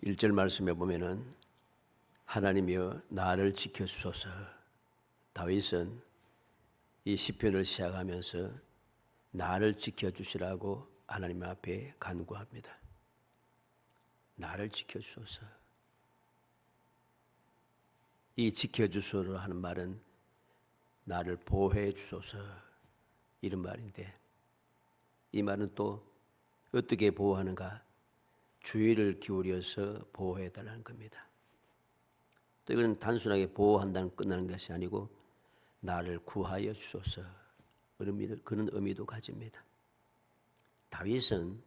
1절 말씀에 보면은 하나님이여 나를 지켜주소서. 다윗은 이 시편을 시작하면서 나를 지켜주시라고 하나님 앞에 간구합니다. 나를 지켜주소서. 이 지켜주소서 하는 말은 나를 보호해 주소서 이런 말인데, 이 말은 또 어떻게 보호하는가? 주의를 기울여서 보호해 달라는 겁니다. 또 이건 단순하게 보호한다는 끝나는 것이 아니고 나를 구하여 주소서 그런 의미도 가집니다. 다윗은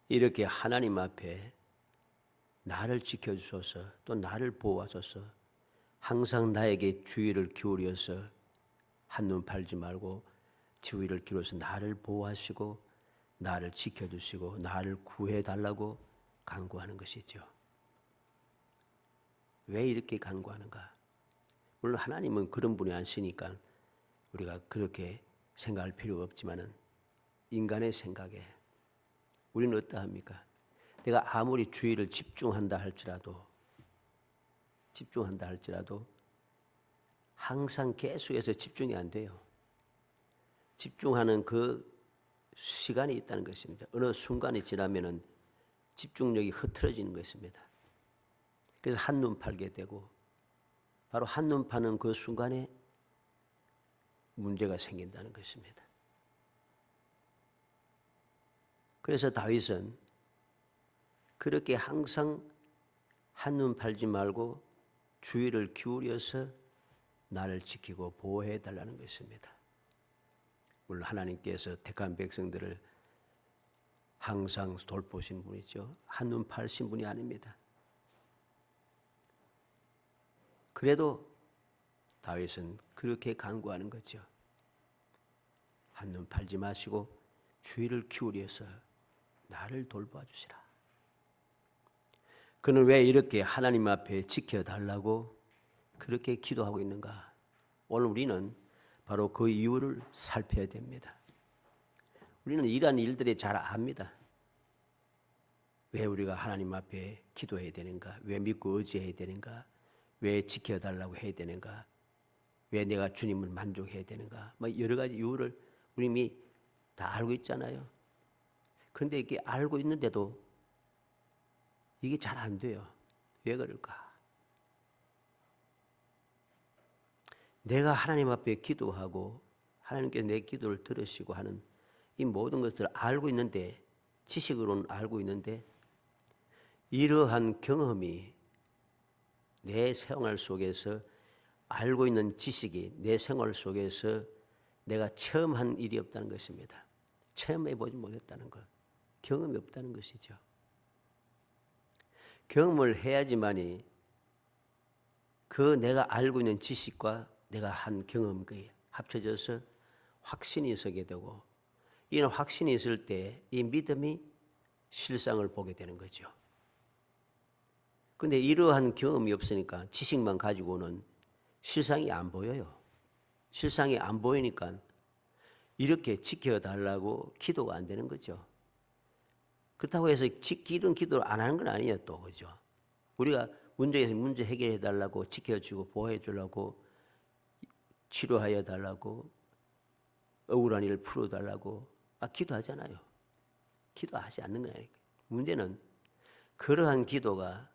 이렇게 하나님 앞에 나를 지켜주소서, 또 나를 보호하소서, 항상 나에게 주의를 기울여서 한눈 팔지 말고 주의를 기울여서 나를 보호하시고 나를 지켜주시고 나를 구해달라고 간구하는 것이죠. 왜 이렇게 간구하는가? 물론 하나님은 그런 분이 아니시니까 우리가 그렇게 생각할 필요가 없지만은 인간의 생각에 우리는 어떠합니까? 내가 아무리 주의를 집중한다 할지라도 항상 계속해서 집중이 안 돼요. 집중하는 그 시간이 있다는 것입니다. 어느 순간이 지나면은 집중력이 흐트러지는 것입니다. 그래서 한눈 팔게 되고 바로 한눈 파는 그 순간에 문제가 생긴다는 것입니다. 그래서 다윗은 그렇게 항상 한눈 팔지 말고 주의를 기울여서 나를 지키고 보호해 달라는 것입니다. 물론 하나님께서 택한 백성들을 항상 돌보신 분이죠. 한눈 파신 분이 아닙니다. 그래도 다윗은 그렇게 간구하는 거죠. 한눈 팔지 마시고 주의를 기울여서 나를 돌봐 주시라. 그는 왜 이렇게 하나님 앞에 지켜달라고 그렇게 기도하고 있는가? 오늘 우리는 바로 그 이유를 살펴야 됩니다. 우리는 이러한 일들이 잘 압니다. 왜 우리가 하나님 앞에 기도해야 되는가? 왜 믿고 의지해야 되는가? 왜 지켜달라고 해야 되는가? 왜 내가 주님을 만족해야 되는가? 여러 가지 이유를 우리 이미 다 알고 있잖아요. 그런데 이게 알고 있는데도 이게 잘 안 돼요. 왜 그럴까? 내가 하나님 앞에 기도하고 하나님께서 내 기도를 들으시고 하는 이 모든 것들을 알고 있는데, 지식으로는 알고 있는데 이러한 경험이 내 생활 속에서 알고 있는 지식이 내 생활 속에서 내가 체험한 일이 없다는 것입니다. 체험해 보지 못했다는 것, 경험이 없다는 것이죠. 경험을 해야지만이 그 내가 알고 있는 지식과 내가 한 경험이 합쳐져서 확신이 서게 되고, 이런 확신이 있을 때 이 믿음이 실상을 보게 되는 거죠. 그런데 이러한 경험이 없으니까 지식만 가지고는 실상이 안 보여요. 실상이 안 보이니까 이렇게 지켜달라고 기도가 안 되는 거죠. 그렇다고 해서 이런 기도를 안 하는 건 아니에요, 또. 그죠? 우리가 문제 해결해 달라고, 지켜주고 보호해 주려고, 치료하여 달라고, 억울한 일을 풀어 달라고 기도하잖아요. 기도하지 않는 거예요. 문제는 그러한 기도가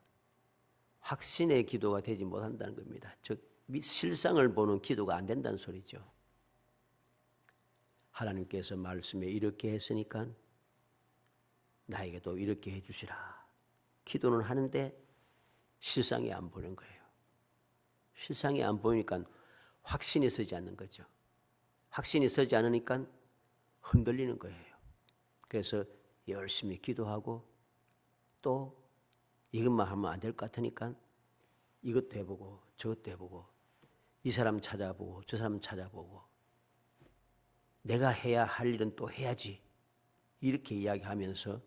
확신의 기도가 되지 못한다는 겁니다. 즉 실상을 보는 기도가 안 된다는 소리죠. 하나님께서 말씀에 이렇게 했으니까 나에게도 이렇게 해주시라. 기도는 하는데 실상이 안 보이는 거예요. 실상이 안 보이니까 확신이 서지 않는 거죠. 확신이 서지 않으니까 흔들리는 거예요. 그래서 열심히 기도하고 또 이것만 하면 안 될 것 같으니까 이것도 해보고 저것도 해보고 이 사람 찾아보고 저 사람 찾아보고 내가 해야 할 일은 또 해야지, 이렇게 이야기하면서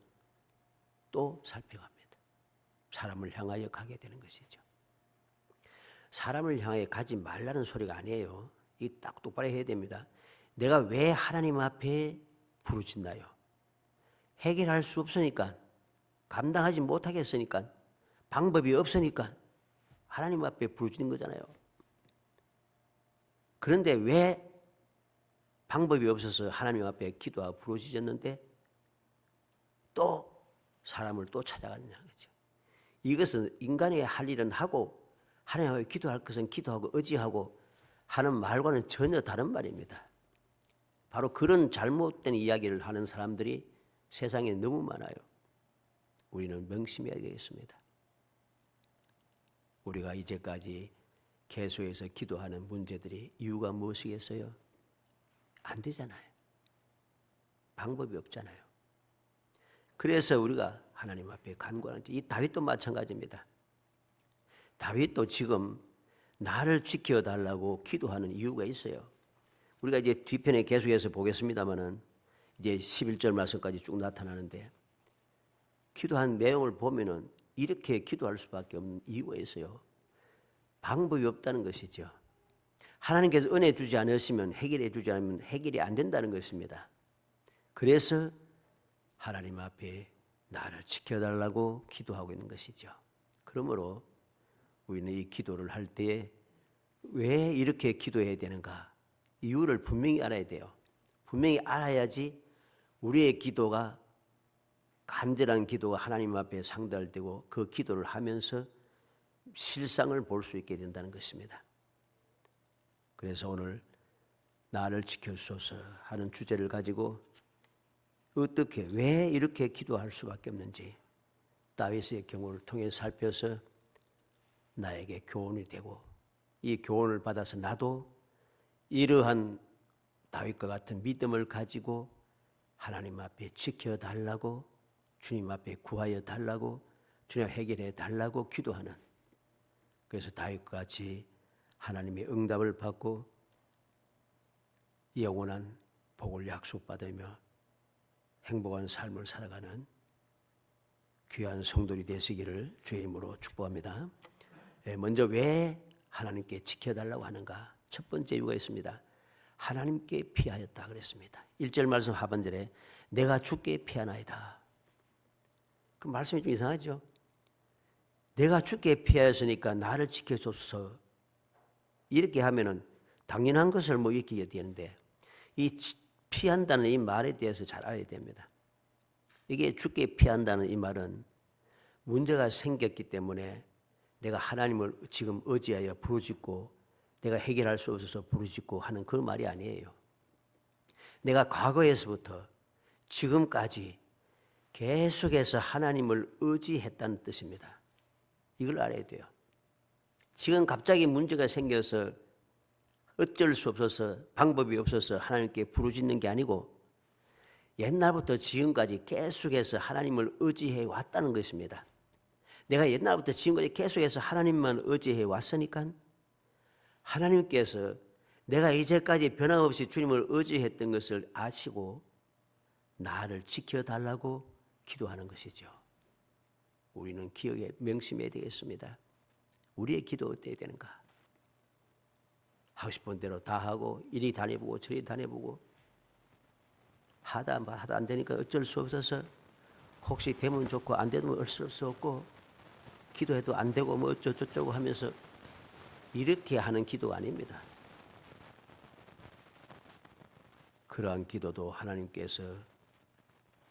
또 살펴갑니다. 사람을 향하여 가게 되는 것이죠. 사람을 향해 가지 말라는 소리가 아니에요. 이 딱 똑바로 해야 됩니다. 내가 왜 하나님 앞에 부르짖나요? 해결할 수 없으니까, 감당하지 못하겠으니까, 방법이 없으니까 하나님 앞에 부르짖는 거잖아요. 그런데 왜 방법이 없어서 하나님 앞에 기도하고 부르짖었는데 또 사람을 또 찾아가느냐 거죠. 이것은 인간이 할 일은 하고 하나님 앞에 기도할 것은 기도하고 의지하고 하는 말과는 전혀 다른 말입니다. 바로 그런 잘못된 이야기를 하는 사람들이 세상에 너무 많아요. 우리는 명심해야 되겠습니다. 우리가 이제까지 계속해서 기도하는 문제들이 이유가 무엇이겠어요? 안 되잖아요. 방법이 없잖아요. 그래서 우리가 하나님 앞에 간구하는 이 다윗도 마찬가지입니다. 다윗도 지금 나를 지켜달라고 기도하는 이유가 있어요. 우리가 이제 뒤편에 계속해서 보겠습니다만은 이제 11절 말씀까지 쭉 나타나는데 기도한 내용을 보면은 이렇게 기도할 수밖에 없는 이유가 있어요. 방법이 없다는 것이죠. 하나님께서 은혜 주지 않으시면 해결해 주지 않으면 해결이 안 된다는 것입니다. 그래서 하나님 앞에 나를 지켜달라고 기도하고 있는 것이죠. 그러므로 우리는 이 기도를 할 때에 왜 이렇게 기도해야 되는가? 이유를 분명히 알아야 돼요. 분명히 알아야지 우리의 기도가 간절한 기도가 하나님 앞에 상달될 때고 그 기도를 하면서 실상을 볼 수 있게 된다는 것입니다. 그래서 오늘 나를 지켜주소서 하는 주제를 가지고 어떻게 왜 이렇게 기도할 수밖에 없는지 다윗의 경우를 통해 살펴서 나에게 교훈이 되고 이 교훈을 받아서 나도 이러한 다윗과 같은 믿음을 가지고 하나님 앞에 지켜달라고 주님 앞에 구하여 달라고 주님 해결해 달라고 기도하는 그래서 다윗과 같이 하나님의 응답을 받고 영원한 복을 약속받으며 행복한 삶을 살아가는 귀한 성도들이 되시기를 주의 이름으로 축복합니다. 먼저 왜 하나님께 지켜달라고 하는가? 첫 번째 이유가 있습니다. 하나님께 피하였다 그랬습니다. 1절 말씀 하반절에 내가 주께 피하나이다. 그 말씀이 좀 이상하죠? 내가 주께 피하였으니까 나를 지켜줘서 이렇게 하면은 당연한 것을 뭐 익히게 되는데 이 피한다는 이 말에 대해서 잘 알아야 됩니다. 이게 주께 피한다는 이 말은 문제가 생겼기 때문에 내가 하나님을 지금 의지하여 부르짖고 내가 해결할 수 없어서 부르짖고 하는 그 말이 아니에요. 내가 과거에서부터 지금까지 계속해서 하나님을 의지했다는 뜻입니다. 이걸 알아야 돼요. 지금 갑자기 문제가 생겨서 어쩔 수 없어서 방법이 없어서 하나님께 부르짖는 게 아니고 옛날부터 지금까지 계속해서 하나님을 의지해 왔다는 것입니다. 내가 옛날부터 지금까지 계속해서 하나님만 의지해 왔으니까 하나님께서 내가 이제까지 변함없이 주님을 의지했던 것을 아시고 나를 지켜달라고 기도하는 것이죠. 우리는 기억에 명심해야 되겠습니다. 우리의 기도 어때야 되는가? 하고 싶은 대로 다 하고 이리 다녀보고 저리 다녀보고 하다 안 되니까 어쩔 수 없어서 혹시 되면 좋고 안 되면 어쩔 수 없고 기도해도 안 되고 뭐 어쩌고 하면서 이렇게 하는 기도가 아닙니다. 그러한 기도도 하나님께서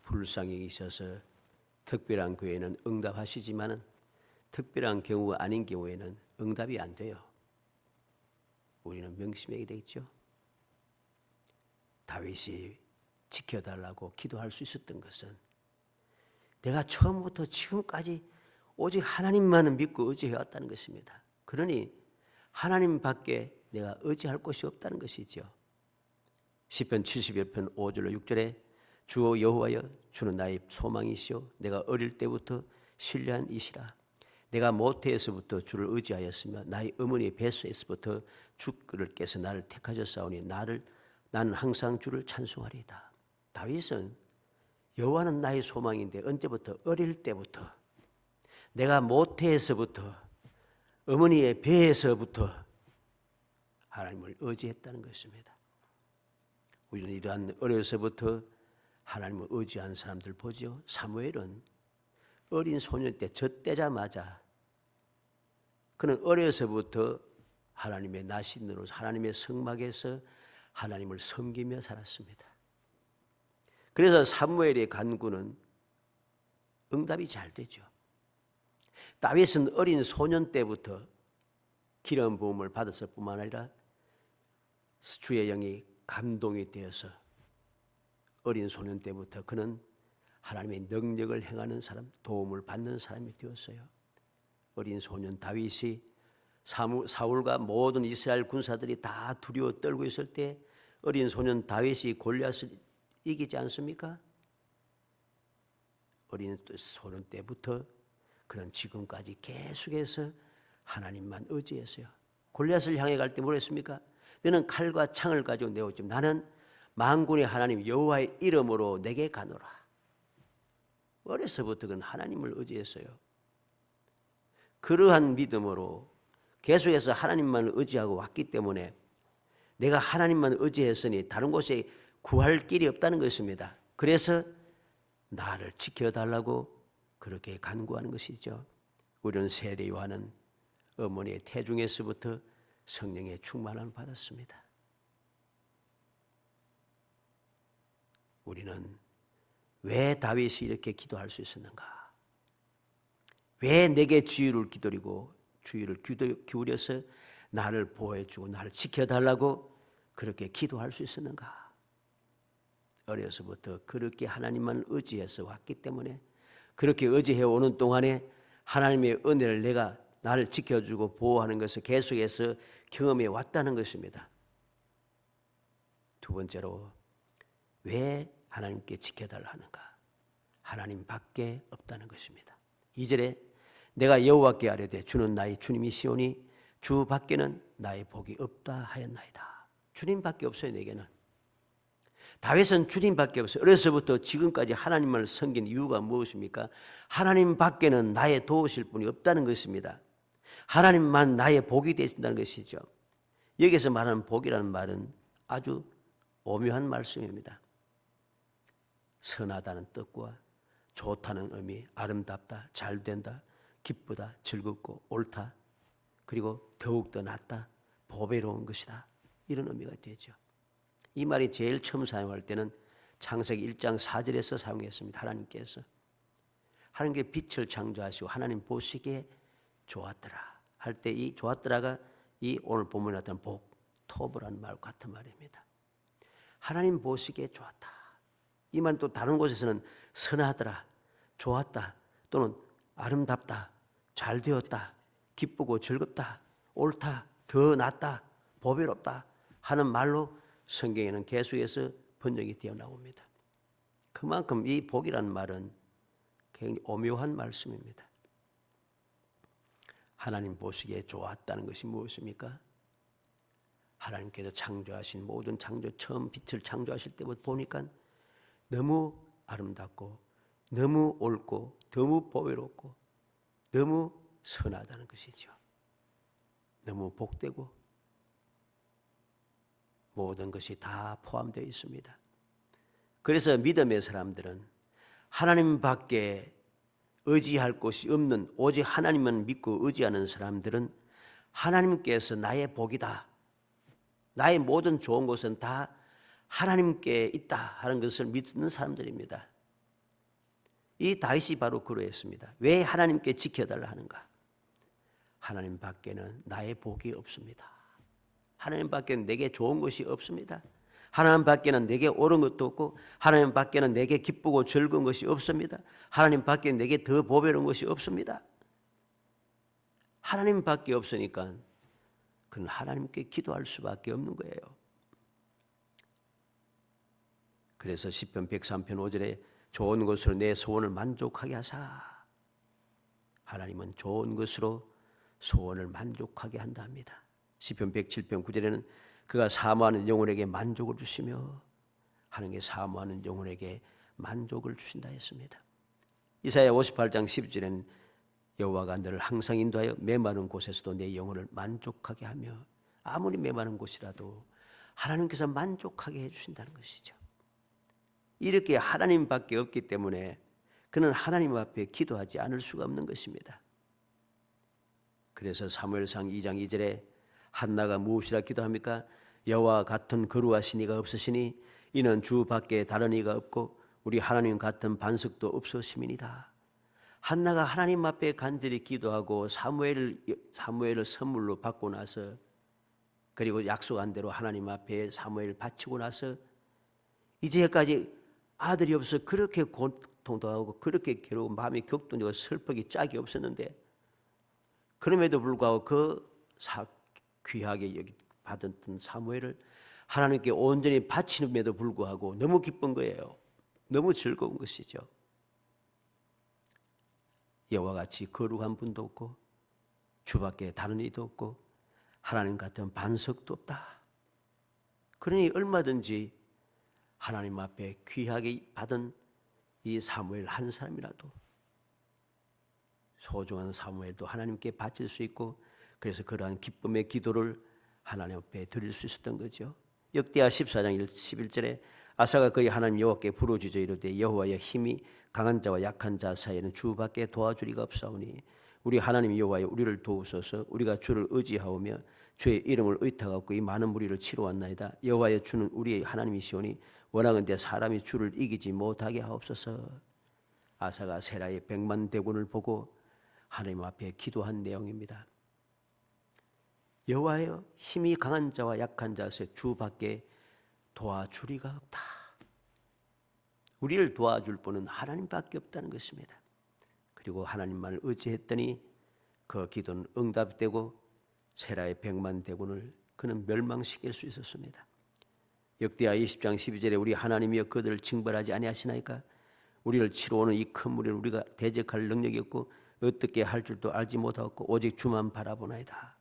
불쌍히 있어서 특별한 교회는 응답하시지만은 특별한 경우가 아닌 경우에는 응답이 안 돼요. 우리는 명심해야 되겠죠. 다윗이 지켜달라고 기도할 수 있었던 것은 내가 처음부터 지금까지 오직 하나님만을 믿고 의지해왔다는 것입니다. 그러니 하나님밖에 내가 의지할 곳이 없다는 것이죠. 시편 71편 5절로 6절에 주 여호와여 주는 나의 소망이시오 내가 어릴 때부터 신뢰한 이시라 내가 모태에서부터 주를 의지하였으며 나의 어머니의 뱃속에서부터 주께서 나를 택하셨사오니 나는 항상 주를 찬송하리이다. 다윗은 여호와는 나의 소망인데 언제부터 어릴 때부터 내가 모태에서부터 어머니의 배에서부터 하나님을 의지했다는 것입니다. 우리는 이러한 어려서부터 하나님을 의지한 사람들 보죠. 사무엘은 어린 소년 때 젖대자마자 그는 어려서부터 하나님의 나신으로 하나님의 성막에서 하나님을 섬기며 살았습니다. 그래서 사무엘의 간구는 응답이 잘 되죠. 다윗은 어린 소년 때부터 기름 부음을 받았을 뿐만 아니라 주의 영이 감동이 되어서 어린 소년 때부터 그는 하나님의 능력을 행하는 사람, 도움을 받는 사람이 되었어요. 어린 소년 다윗이 사울과 모든 이스라엘 군사들이 다 두려워 떨고 있을 때 어린 소년 다윗이 골리앗을 이기지 않습니까? 어린 소년 때부터 그는 지금까지 계속해서 하나님만 의지했어요. 골리앗을 향해 갈 때 뭐랬습니까? 너는 칼과 창을 가지고 내오지만 나는 만군의 하나님 여호와의 이름으로 내게 가노라. 어려서부터 그는 하나님을 의지했어요. 그러한 믿음으로 계속해서 하나님만 의지하고 왔기 때문에 내가 하나님만 의지했으니 다른 곳에 구할 길이 없다는 것입니다. 그래서 나를 지켜달라고 그렇게 간구하는 것이죠. 우리는 세례 요한은 어머니의 태중에서부터 성령의 충만함을 받았습니다. 우리는 왜 다윗이 이렇게 기도할 수 있었는가? 왜 내게 주의를 기울이고 주의를 기울여서 나를 보호해주고 나를 지켜달라고 그렇게 기도할 수 있었는가? 어려서부터 그렇게 하나님만 의지해서 왔기 때문에 그렇게 의지해 오는 동안에 하나님의 은혜를 내가 나를 지켜주고 보호하는 것을 계속해서 경험해 왔다는 것입니다. 두 번째로 왜 하나님께 지켜달라 하는가? 하나님 밖에 없다는 것입니다. 2절에 내가 여호와께 아뢰되 주는 나의 주님이시오니 주 밖에는 나의 복이 없다 하였나이다. 주님밖에 없어요. 내게는. 다윗은 주님밖에 없어요. 어려서부터 지금까지 하나님을 섬긴 이유가 무엇입니까? 하나님 밖에는 나의 도우실 분이 없다는 것입니다. 하나님만 나의 복이 되신다는 것이죠. 여기서 말하는 복이라는 말은 아주 오묘한 말씀입니다. 선하다는 뜻과 좋다는 의미, 아름답다, 잘된다, 기쁘다, 즐겁고 옳다, 그리고 더욱더 낫다, 보배로운 것이다, 이런 의미가 되죠. 이 말이 제일 처음 사용할 때는 창세기 1장 4절에서 사용했습니다. 하나님께 빛을 창조하시고 하나님 보시기에 좋았더라 할 때 이 좋았더라가 이 오늘 본문에 나타난 복, 토브라는 말과 같은 말입니다. 하나님 보시기에 좋았다. 이 말은 또 다른 곳에서는 선하더라, 좋았다, 또는 아름답다, 잘되었다, 기쁘고 즐겁다, 옳다, 더 낫다, 보배롭다 하는 말로 성경에는 계속해서 번역이 되어 나옵니다. 그만큼 이 복이라는 말은 굉장히 오묘한 말씀입니다. 하나님 보시기에 좋았다는 것이 무엇입니까? 하나님께서 창조하신 모든 창조, 처음 빛을 창조하실 때부터 보니까 너무 아름답고 너무 옳고 너무 보배롭고 너무 선하다는 것이죠. 너무 복되고 모든 것이 다 포함되어 있습니다. 그래서 믿음의 사람들은 하나님 밖에 의지할 곳이 없는 오직 하나님만 믿고 의지하는 사람들은 하나님께서 나의 복이다, 나의 모든 좋은 것은 다 하나님께 있다 하는 것을 믿는 사람들입니다. 이 다윗이 바로 그러했습니다. 왜 하나님께 지켜달라 하는가? 하나님 밖에는 나의 복이 없습니다. 하나님 밖에는 내게 좋은 것이 없습니다. 하나님 밖에는 내게 옳은 것도 없고 하나님 밖에는 내게 기쁘고 즐거운 것이 없습니다. 하나님 밖에는 내게 더 보배로운 것이 없습니다. 하나님 밖에 없으니까 그는 하나님께 기도할 수밖에 없는 거예요. 그래서 시편 103편 5절에 좋은 것으로 내 소원을 만족하게 하사, 하나님은 좋은 것으로 소원을 만족하게 한다 합니다. 시편 107편 9절에는 그가 사모하는 영혼에게 만족을 주시며 하나님께 사모하는 영혼에게 만족을 주신다 했습니다. 이사야 58장 10절에는 여호와가 너를 항상 인도하여 메마른 곳에서도 내 영혼을 만족하게 하며 아무리 메마른 곳이라도 하나님께서 만족하게 해주신다는 것이죠. 이렇게 하나님밖에 없기 때문에 그는 하나님 앞에 기도하지 않을 수가 없는 것입니다. 그래서 사무엘상 2장 2절에 한나가 무엇이라 기도합니까? 여호와 같은 거룩하신 이가 없으시니 이는 주 밖에 다른 이가 없고 우리 하나님 같은 반석도 없으심이니이다. 한나가 하나님 앞에 간절히 기도하고 사무엘을 선물로 받고 나서, 그리고 약속한 대로 하나님 앞에 사무엘을 바치고 나서 이제까지 아들이 없어 그렇게 고통도 하고 그렇게 괴로운 마음이 격동되고 슬프기 짝이 없었는데, 그럼에도 불구하고 귀하게 받았던 사무엘을 하나님께 온전히 바치는데도 불구하고 너무 기쁜 거예요. 너무 즐거운 것이죠. 여호와 같이 거룩한 분도 없고 주밖에 다른 이도 없고 하나님 같은 반석도 없다. 그러니 얼마든지 하나님 앞에 귀하게 받은 이 사무엘 한 사람이라도, 소중한 사무엘도 하나님께 바칠 수 있고, 그래서 그러한 기쁨의 기도를 하나님 앞에 드릴 수 있었던 거죠. 역대하 14장 11절에 아사가 그의 하나님 여호와께 부르짖어 이르되 여호와의 힘이 강한 자와 약한 자 사이에는 주밖에 도와줄 이가 없사오니 우리 하나님 여호와여 우리를 도우소서. 우리가 주를 의지하오며 주의 이름을 의탁하고 이 많은 무리를 치러 왔나이다. 여호와의 주는 우리의 하나님이시오니 원하건대 사람이 주를 이기지 못하게 하옵소서. 아사가 세라의 100만 대군을 보고 하나님 앞에 기도한 내용입니다. 여호와여 힘이 강한 자와 약한 자세 주밖에 도와줄 이가 없다. 우리를 도와줄 분은 하나님밖에 없다는 것입니다. 그리고 하나님만을 의지했더니 그 기도는 응답되고 세라의 100만 대군을 그는 멸망시킬 수 있었습니다. 역대하 20장 12절에 우리 하나님이여 그들을 징벌하지 아니하시나이까? 우리를 치러 오는 이 큰 무리를 우리가 대적할 능력이 없고 어떻게 할 줄도 알지 못하고 오직 주만 바라보나이다.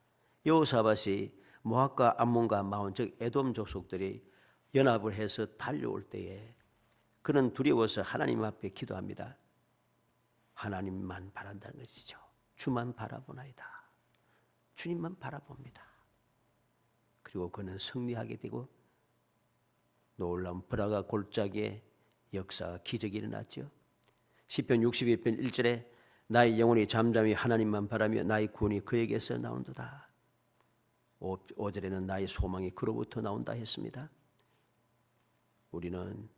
여호사밧이 모압과 암몬과 마온 즉 에돔 족속들이 연합을 해서 달려올 때에 그는 두려워서 하나님 앞에 기도합니다. 하나님만 바란다는 것이죠. 주만 바라보나이다. 주님만 바라봅니다. 그리고 그는 승리하게 되고 놀라운 불화가 골짜기에 역사가 기적이 일어났죠. 시편 62편 1절에 나의 영혼이 잠잠히 하나님만 바라며 나의 구원이 그에게서 나온도다. 5절에는 나의 소망이 그로부터 나온다 했습니다. 우리는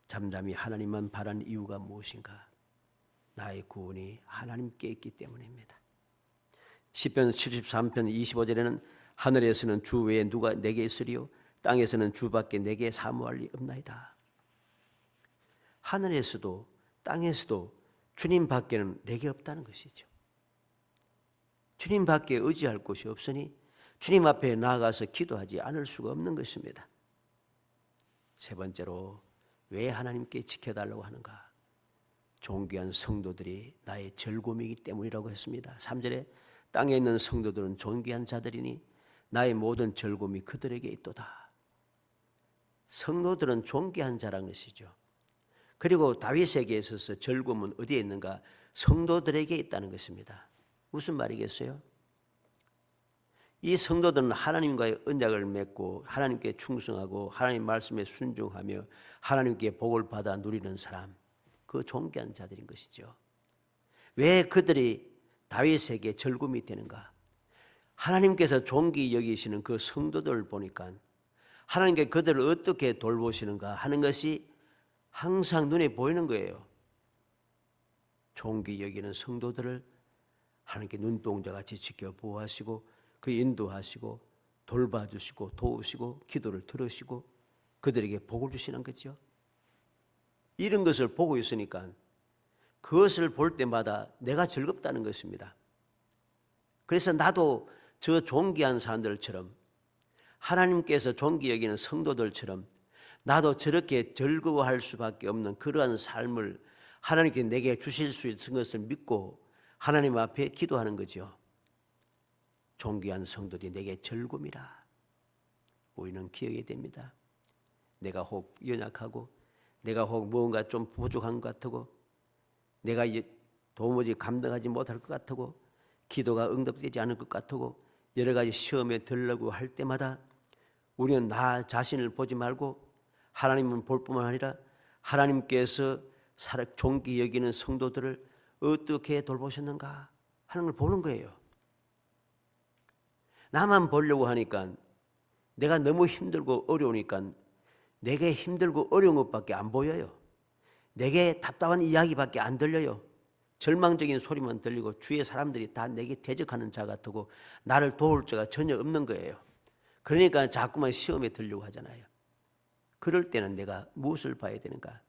잠잠히 하나님만 바라는 이유가 무엇인가? 나의 구원이 하나님께 있기 때문입니다. 시편 73편 25절에는 하늘에서는 주 외에 누가 내게 있으리요 땅에서는 주밖에 내게 사모할 리 없나이다. 하늘에서도 땅에서도 주님 밖에는 내게 없다는 것이죠. 주님 밖에 의지할 곳이 없으니 주님 앞에 나아가서 기도하지 않을 수가 없는 것입니다. 세 번째로 왜 하나님께 지켜달라고 하는가? 존귀한 성도들이 나의 절곰이기 때문이라고 했습니다. 3절에 땅에 있는 성도들은 존귀한 자들이니 나의 모든 절곰이 그들에게 있도다. 성도들은 존귀한 자라는 것이죠. 그리고 다윗에게 있어서 절곰은 어디에 있는가? 성도들에게 있다는 것입니다. 무슨 말이겠어요? 이 성도들은 하나님과의 언약을 맺고 하나님께 충성하고 하나님 말씀에 순종하며 하나님께 복을 받아 누리는 사람, 그 존귀한 자들인 것이죠. 왜 그들이 다윗에게 절금이 되는가? 하나님께서 존귀 여기시는 그 성도들을 보니까 하나님께 그들을 어떻게 돌보시는가 하는 것이 항상 눈에 보이는 거예요. 존귀 여기는 성도들을 하나님께 눈동자같이 지켜 보호하시고 그 인도하시고 돌봐주시고 도우시고 기도를 들으시고 그들에게 복을 주시는 거죠. 이런 것을 보고 있으니까 그것을 볼 때마다 내가 즐겁다는 것입니다. 그래서 나도 저 존귀한 사람들처럼 하나님께서 존귀 여기는 성도들처럼 나도 저렇게 즐거워할 수밖에 없는 그러한 삶을 하나님께 내게 주실 수 있는 것을 믿고 하나님 앞에 기도하는 거죠. 존귀한 성도들이 내게 절금이라. 우리는 기억해야 됩니다. 내가 혹 연약하고 내가 혹 무언가 좀 부족한 것 같고 내가 도무지 감당하지 못할 것 같고 기도가 응답되지 않을 것 같고 여러 가지 시험에 들려고 할 때마다 우리는 나 자신을 보지 말고 하나님은 볼 뿐만 아니라 하나님께서 존귀 여기는 성도들을 어떻게 돌보셨는가 하는 걸 보는 거예요. 나만 보려고 하니까 내가 너무 힘들고 어려우니까 내게 힘들고 어려운 것밖에 안 보여요. 내게 답답한 이야기밖에 안 들려요. 절망적인 소리만 들리고 주위의 사람들이 다 내게 대적하는 자 같고 나를 도울 자가 전혀 없는 거예요. 그러니까 자꾸만 시험에 들려고 하잖아요. 그럴 때는 내가 무엇을 봐야 되는가?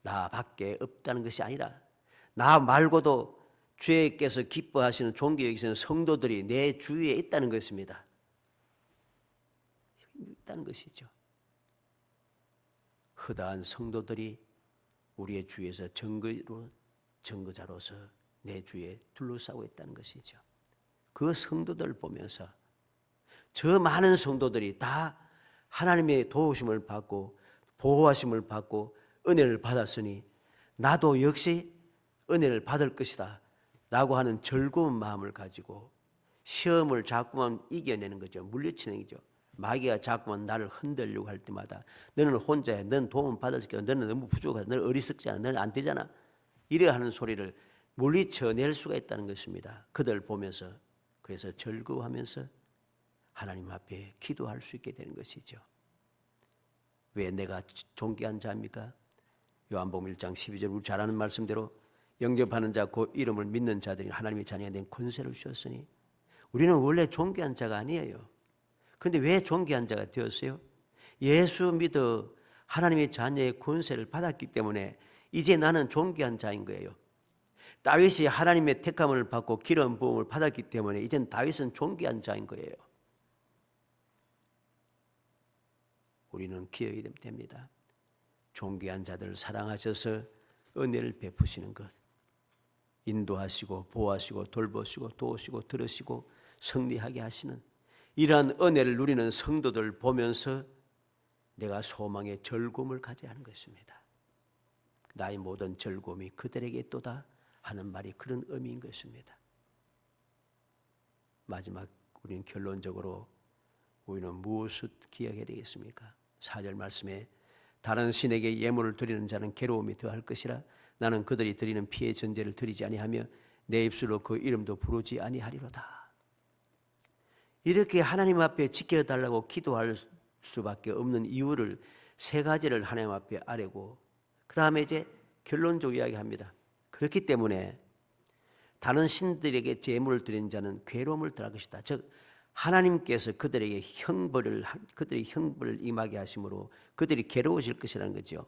나밖에 없다는 것이 아니라 나 말고도 주께서 기뻐하시는 존귀 여기시는 성도들이 내 주위에 있다는 것입니다. 있다는 것이죠. 허다한 성도들이 우리의 주위에서 증거자로서 내 주위에 둘러싸고 있다는 것이죠. 그 성도들을 보면서 저 많은 성도들이 다 하나님의 도우심을 받고 보호하심을 받고 은혜를 받았으니 나도 역시 은혜를 받을 것이다 라고 하는 즐거운 마음을 가지고 시험을 자꾸만 이겨내는 거죠. 물리치는 거죠. 마귀가 자꾸만 나를 흔들려고 할 때마다 너는 혼자야. 너는 도움 받을 수 없어. 너는 너무 부족하다. 너는 어리석잖아. 너는 안 되잖아. 이래 하는 소리를 물리쳐낼 수가 있다는 것입니다. 그들 보면서 그래서 즐거워하면서 하나님 앞에 기도할 수 있게 되는 것이죠. 왜 내가 존귀한 자입니까? 요한복음 1장 12절 우리 잘 아는 말씀대로 영접하는 자 그 이름을 믿는 자들이 하나님의 자녀가 된 권세를 주셨으니 우리는 원래 존귀한 자가 아니에요. 그런데 왜 존귀한 자가 되었어요? 예수 믿어 하나님의 자녀의 권세를 받았기 때문에 이제 나는 존귀한 자인 거예요. 다윗이 하나님의 택함을 받고 기름 부음을 받았기 때문에 이젠 다윗은 존귀한 자인 거예요. 우리는 기억이 됩니다. 존귀한 자들을 사랑하셔서 은혜를 베푸시는 것, 인도하시고 보호하시고 돌보시고 도우시고 들으시고 승리하게 하시는 이러한 은혜를 누리는 성도들을 보면서 내가 소망의 즐거움을 가져야 하는 것입니다. 나의 모든 즐거움이 그들에게 있도다 하는 말이 그런 의미인 것입니다. 마지막 우리는 결론적으로 우리는 무엇을 기억해야 되겠습니까? 4절 말씀에 다른 신에게 예물을 드리는 자는 괴로움이 더할 것이라 나는 그들이 드리는 피의 전제를 드리지 아니하며 내 입술로 그 이름도 부르지 아니하리로다. 이렇게 하나님 앞에 지켜달라고 기도할 수밖에 없는 이유를 세 가지를 하나님 앞에 아뢰고 그 다음에 이제 결론적으로 이야기합니다. 그렇기 때문에 다른 신들에게 제물을 드리는 자는 괴로움을 더할 것이다. 즉 하나님께서 그들이 형벌을 임하게 하심으로 그들이 괴로워질 것이라는 거죠.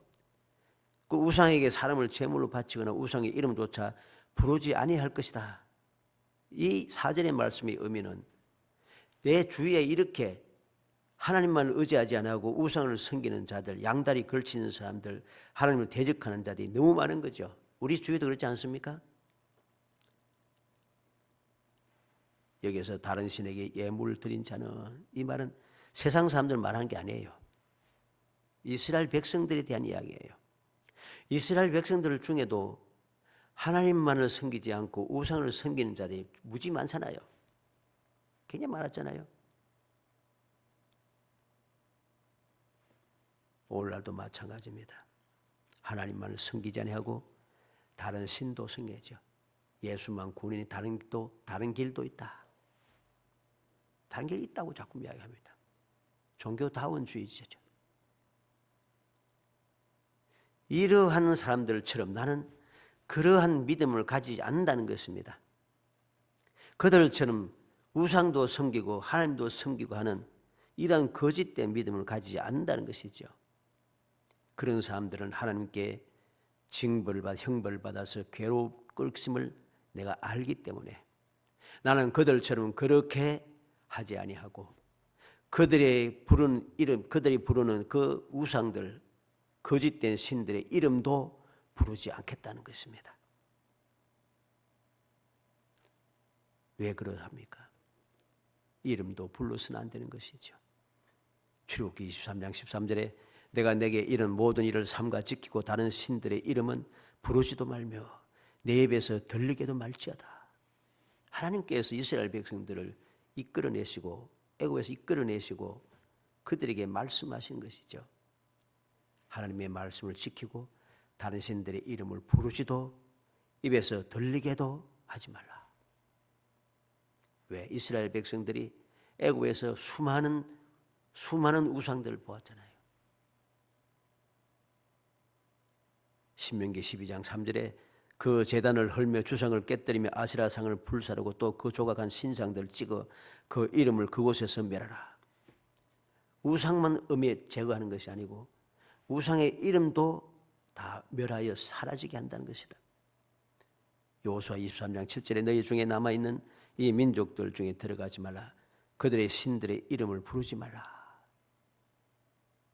그 우상에게 사람을 제물로 바치거나 우상의 이름조차 부르지 아니할 것이다. 이 4절의 말씀의 의미는 내 주위에 이렇게 하나님만 의지하지 않고 우상을 섬기는 자들, 양다리 걸치는 사람들, 하나님을 대적하는 자들이 너무 많은 거죠. 우리 주위도 그렇지 않습니까? 여기서 다른 신에게 예물을 드린 자는 이 말은 세상 사람들 말하는 게 아니에요. 이스라엘 백성들에 대한 이야기예요. 이스라엘 백성들 중에도 하나님만을 섬기지 않고 우상을 섬기는 자들이 무지 많잖아요. 굉장히 많았잖아요. 오늘날도 마찬가지입니다. 하나님만을 섬기지 아니하고 다른 신도 섬기죠. 예수만 구원이니 다른 길도 있다. 다른 길이 있다고 자꾸 이야기합니다. 종교다원주의죠. 이러한 사람들처럼 나는 그러한 믿음을 가지지 않는다는 것입니다. 그들처럼 우상도 섬기고 하나님도 섬기고 하는 이러한 거짓된 믿음을 가지지 않는다는 것이죠. 그런 사람들은 하나님께 형벌을 받아서 괴로울 것임을 내가 알기 때문에 나는 그들처럼 그렇게 하지 아니하고 그들이 부르는 그 우상들, 거짓된 신들의 이름도 부르지 않겠다는 것입니다. 왜 그러합니까? 이름도 불러서는 안 되는 것이죠. 출애굽기 23장 13절에 내가 내게 이런 모든 일을 삼가 지키고 다른 신들의 이름은 부르지도 말며 내 입에서 들리게도 말지어다. 하나님께서 이스라엘 백성들을 이끌어내시고 애굽에서 이끌어내시고 그들에게 말씀하신 것이죠. 하나님의 말씀을 지키고 다른 신들의 이름을 부르지도 입에서 들리게도 하지 말라. 왜? 이스라엘 백성들이 애굽에서 수많은 우상들을 보았잖아요. 신명기 12장 3절에 그 제단을 헐며 주상을 깨뜨리며 아세라상을 불사르고 또 그 조각한 신상들을 찍어 그 이름을 그곳에서 멸하라. 우상만 제거하는 것이 아니고 우상의 이름도 다 멸하여 사라지게 한다는 것이다. 여호수아 23장 7절에 너희 중에 남아있는 이 민족들 중에 들어가지 말라. 그들의 신들의 이름을 부르지 말라.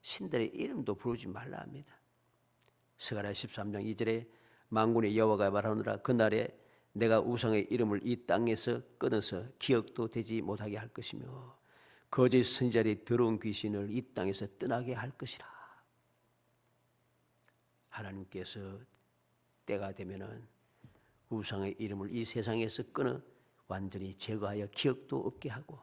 신들의 이름도 부르지 말라 합니다. 스가랴 13장 2절에 만군의 여호와가 말하노라. 그날에 내가 우상의 이름을 이 땅에서 끊어서 기억도 되지 못하게 할 것이며 거짓 선지자들의 더러운 귀신을 이 땅에서 떠나게 할 것이라. 하나님께서 때가 되면은 우상의 이름을 이 세상에서 끊어 완전히 제거하여 기억도 없게 하고,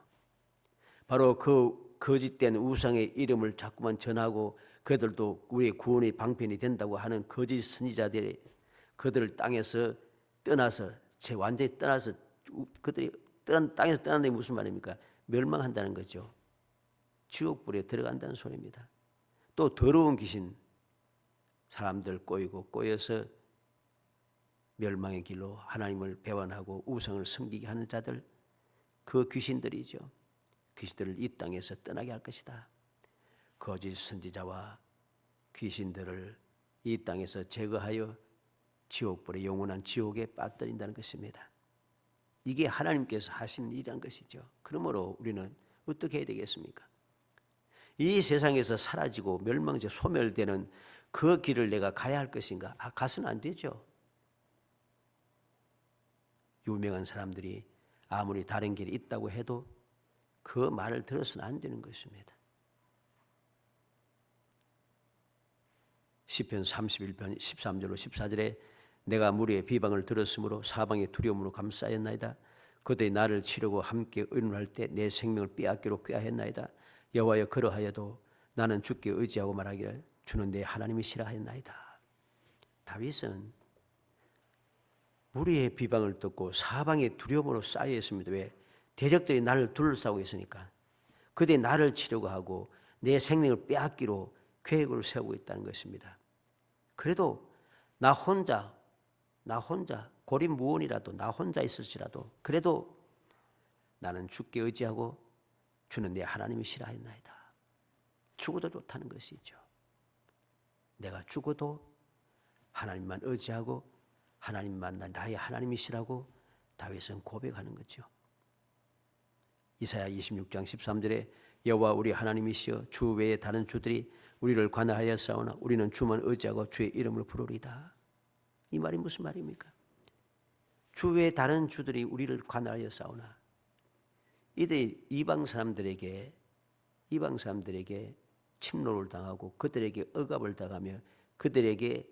바로 그 거짓된 우상의 이름을 자꾸만 전하고 그들도 우리의 구원의 방편이 된다고 하는 거짓 선지자들이 그들을 땅에서 떠나서 완전히 떠나서 그들이 땅에서 떠난다는 게 무슨 말입니까? 멸망한다는 거죠. 지옥불에 들어간다는 소리입니다. 또 더러운 귀신, 사람들 꼬여서 멸망의 길로 하나님을 배반하고 우상을 섬기게 하는 자들, 그 귀신들이죠. 귀신들을 이 땅에서 떠나게 할 것이다. 거짓 선지자와 귀신들을 이 땅에서 제거하여 지옥불에 영원한 지옥에 빠뜨린다는 것입니다. 이게 하나님께서 하신 일이란 것이죠. 그러므로 우리는 어떻게 해야 되겠습니까? 이 세상에서 사라지고 멸망제 소멸되는 그 길을 내가 가야 할 것인가? 가서는 안 되죠. 유명한 사람들이 아무리 다른 길이 있다고 해도 그 말을 들어서는 안 되는 것입니다. 시편 31편 13절로 14절에 내가 무리의 비방을 들었으므로 사방의 두려움으로 감싸였나이다. 그들이 나를 치려고 함께 의논할 때 내 생명을 빼앗기로 꾀하였나이다. 여호와여 그러하여도 나는 주께 의지하고 말하기를 주는 내 하나님이시라 하였나이다. 다윗은 무리의 비방을 듣고 사방의 두려움으로 쌓여 있습니다. 왜? 대적들이 나를 둘러싸고 있으니까. 그들이 나를 치려고 하고 내 생명을 빼앗기로 계획을 세우고 있다는 것입니다. 그래도 나 혼자 고립무원이라도 나 혼자 있을지라도 그래도 나는 주께 의지하고 주는 내 하나님이시라 하였나이다. 죽어도 좋다는 것이죠. 내가 죽어도 하나님만 의지하고 하나님만 나의 하나님이시라고 다윗은 고백하는 거죠. 이사야 26장 13절에 여호와 우리 하나님이시여 주 외에 다른 주들이 우리를 관할하여 싸우나 우리는 주만 의지하고 주의 이름을 부르리다. 이 말이 무슨 말입니까? 주 외에 다른 주들이 우리를 관할하여 싸우나 이들이 이방 사람들에게 침노를 당하고 그들에게 억압을 당하며 그들에게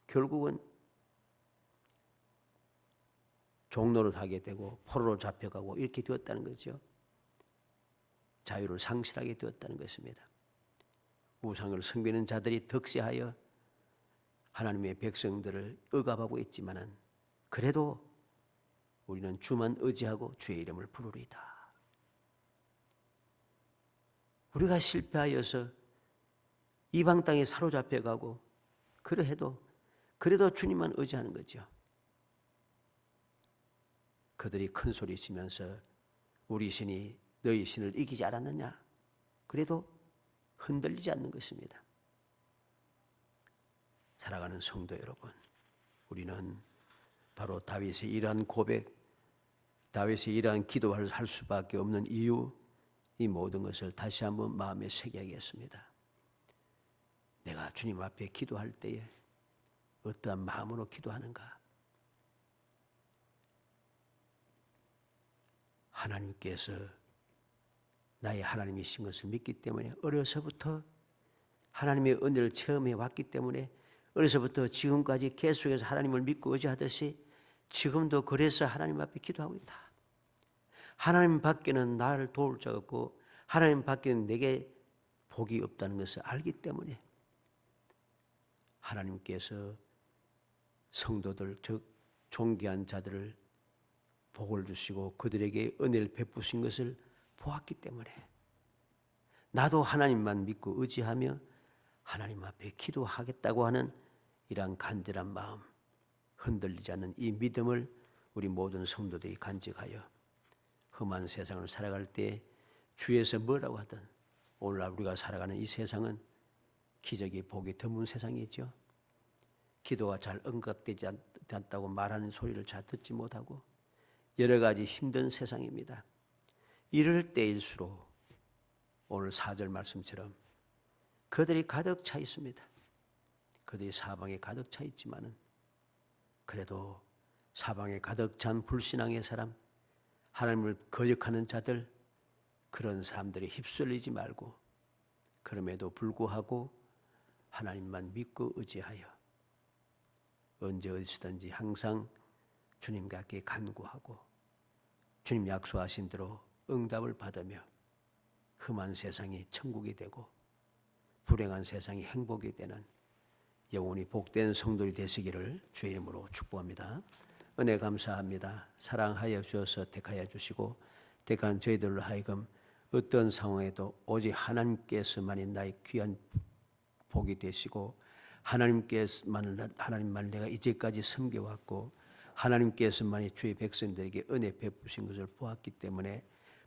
결국은 종노를 하게 되고 포로로 잡혀가고 이렇게 되었다는 거죠. 자유를 상실하게 되었다는 것입니다. 우상을 섬기는 자들이 득세하여 하나님의 백성들을 억압하고 있지만은 그래도 우리는 주만 의지하고 주의 이름을 부르리이다. 우리가 실패하여서 이방 땅에 사로잡혀가고 그래도 주님만 의지하는 거죠. 그들이 큰 소리 치면서 우리 신이 너희 신을 이기지 않았느냐? 그래도 흔들리지 않는 것입니다. 살아가는 성도 여러분, 우리는 바로 다윗의 이러한 고백, 다윗의 이러한 기도를 할 수밖에 없는 이유, 이 모든 것을 다시 한번 마음에 새겨야겠습니다. 내가 주님 앞에 기도할 때에 어떠한 마음으로 기도하는가? 하나님께서 나의 하나님이신 것을 믿기 때문에 어려서부터 하나님의 은혜를 체험해 왔기 때문에 어려서부터 지금까지 계속해서 하나님을 믿고 의지하듯이 지금도 그래서 하나님 앞에 기도하고 있다. 하나님 밖에는 나를 도울 자가 없고 하나님 밖에는 내게 복이 없다는 것을 알기 때문에 하나님께서 성도들 즉 존귀한 자들을 복을 주시고 그들에게 은혜를 베푸신 것을 보았기 때문에 나도 하나님만 믿고 의지하며 하나님 앞에 기도하겠다고 하는 이러한 간절한 마음, 흔들리지 않는 이 믿음을 우리 모든 성도들이 간직하여 험한 세상을 살아갈 때 주에서 뭐라고 하든 오늘날 우리가 살아가는 이 세상은 기적이 복이 드문 세상이죠. 기도가 잘 응답되지 않다고 말하는 소리를 잘 듣지 못하고 여러 가지 힘든 세상입니다. 이럴 때일수록 오늘 4절 말씀처럼 그들이 가득 차 있습니다. 그들이 사방에 가득 차 있지만은 그래도 사방에 가득 찬 불신앙의 사람, 하나님을 거역하는 자들, 그런 사람들이 휩쓸리지 말고 그럼에도 불구하고 하나님만 믿고 의지하여 언제 어디서든지 항상 주님과 함께 간구하고 주님 약속하신 대로 응답을 받으며 험한 세상이 천국이 되고 불행한 세상이 행복이 되는 영원히 복된 성도들이 되시기를 주의 이름으로 축복합니다. 은혜 감사합니다. 사랑하여 주셔서 택하여 주시고 택한 저희들로 하여금 어떤 상황에도 오직 하나님께서만이 나의 귀한 복이 되시고 하나님만 내가 이제까지 섬겨왔고 하나님께서만이 주의 백성들에게 은혜 베푸신 것을 보았기 때문에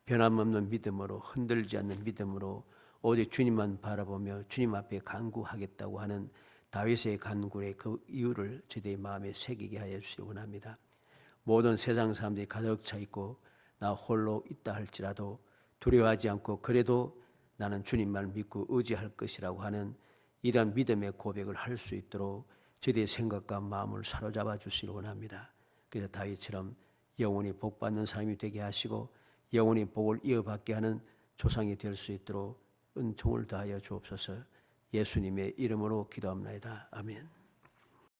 변함없는 믿음으로 흔들지 않는 믿음으로 오직 주님만 바라보며 주님 앞에 간구하겠다고 하는 다윗의 간구의 그 이유를 저희의 마음에 새기게 하여 주시기 원합니다. 모든 세상 사람들이 가득 차 있고 나 홀로 있다 할지라도 두려워하지 않고 그래도 나는 주님만 믿고 의지할 것이라고 하는 이러한 믿음의 고백을 할 수 있도록 저희의 생각과 마음을 사로잡아 주시기 원합니다. 그래서 다윗처럼 영원히 복받는 사람이 되게 하시고 영원히 복을 이어받게 하는 조상이 될 수 있도록 은총을 다하여 주옵소서. 예수님의 이름으로 기도합나이다. 아멘.